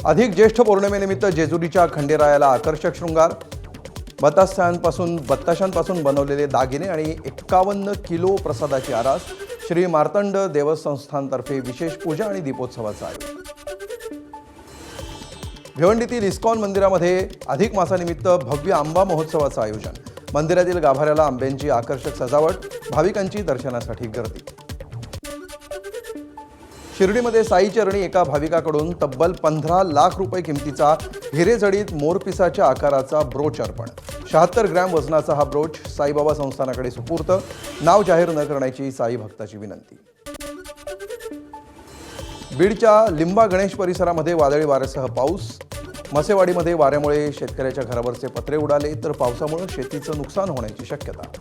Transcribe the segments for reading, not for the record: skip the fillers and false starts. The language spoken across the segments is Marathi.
अधिक ज्येष्ठ पौर्णिमेनिमित्त जेजुरीच्या खंडेरायाला आकर्षक शृंगार, बत्ताशांपासून बनवलेले दागिने आणि 51 किलो प्रसादाची आरास. श्री मार्तंड देवस्थानतर्फे विशेष पूजा आणि दीपोत्सवाचं आयोजन. भिवंडीतील इस्कॉन मंदिरामध्ये अधिक मासानिमित्त भव्य आंबा महोत्सवाचं आयोजन. मंदिरातील गाभाऱ्याला आंब्यांची आकर्षक सजावट, भाविकांची दर्शनासाठी गर्दी. शिर्डीमध्ये साई चरणी एका भाविकाकडून तब्बल 15 लाख रुपये किमतीचा हिरेजडित मोरपिसाच्या आकाराचा ब्रोच अर्पण. 76 ग्रॅम वजनाचा हा ब्रोच साईबाबा संस्थानाकडे सुपूर्त. नाव जाहीर न करण्याची साई भक्ताची विनंती. बीडच्या लिंबा गणेश परिसरामध्ये वादळी वाऱ्यासह पाऊस. मसेवाडीमध्ये वाऱ्यामुळे शेतकऱ्याच्या घरावरचे पत्रे उडाले, तर पावसामुळे शेतीचं नुकसान होण्याची शक्यता.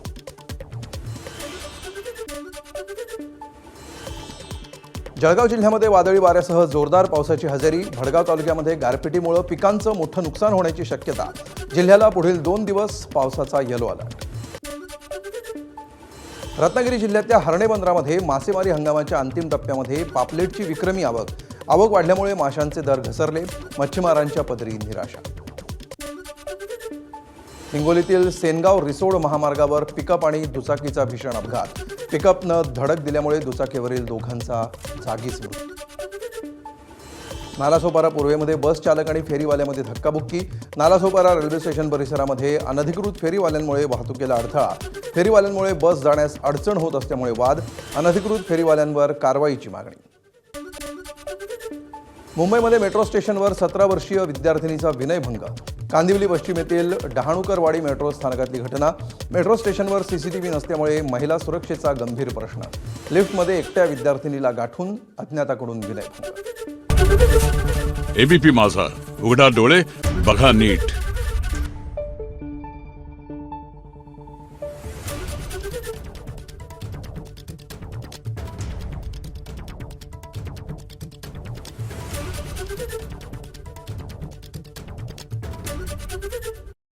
जळगाव जिल्ह्यामध्ये वादळी वाऱ्यासह जोरदार पावसाची हजेरी. भडगाव तालुक्यामध्ये गारपिटीमुळे पिकांचं मोठं नुकसान होण्याची शक्यता. जिल्ह्याला पुढील 2 दिवस पावसाचा येलो अलर्ट. रत्नागिरी जिल्ह्यातल्या हर्णे बंदरामध्ये मासेमारी हंगामाच्या अंतिम टप्प्यामध्ये पापलेटची विक्रमी आवक वाढल्यामुळे माशांचे दर घसरले. मच्छीमारांच्या पदरी निराशा. हिंगोलीतील सेनगाव रिसोड महामार्गावर पिकअप आणि दुचाकीचा भीषण अपघात. पिकअपनं धडक दिल्यामुळे दुचाकीवरील दोघांचा जागीच मृत्यू. नालासोपारा पूर्वेमध्ये बस चालक आणि फेरीवाल्यामध्ये धक्काबुक्की. नालासोपारा रेल्वे स्टेशन परिसरामध्ये अनधिकृत फेरीवाल्यांमुळे वाहतुकीला अडथळा. फेरीवाल्यांमुळे बस जाण्यास अडचण होत असल्यामुळे वाद. अनधिकृत फेरीवाल्यांवर कारवाईची मागणी. मुंबईमध्ये मेट्रो स्टेशनवर 17 वर्षीय विद्यार्थिनीचा विनयभंग. कांदिवली पश्चिम येथील डहाणूकरवाडी मेट्रो स्थानकातली घटना. मेट्रो स्टेशनवर सीसीटीव्ही नसल्यामुळे महिला सुरक्षेचा गंभीर प्रश्न. लिफ्टमध्ये एकट्या विद्यार्थिनीला गाठून अज्ञाताकडून विनयभंग. एबीपी माझा, उघडा डोळे बघा नीट.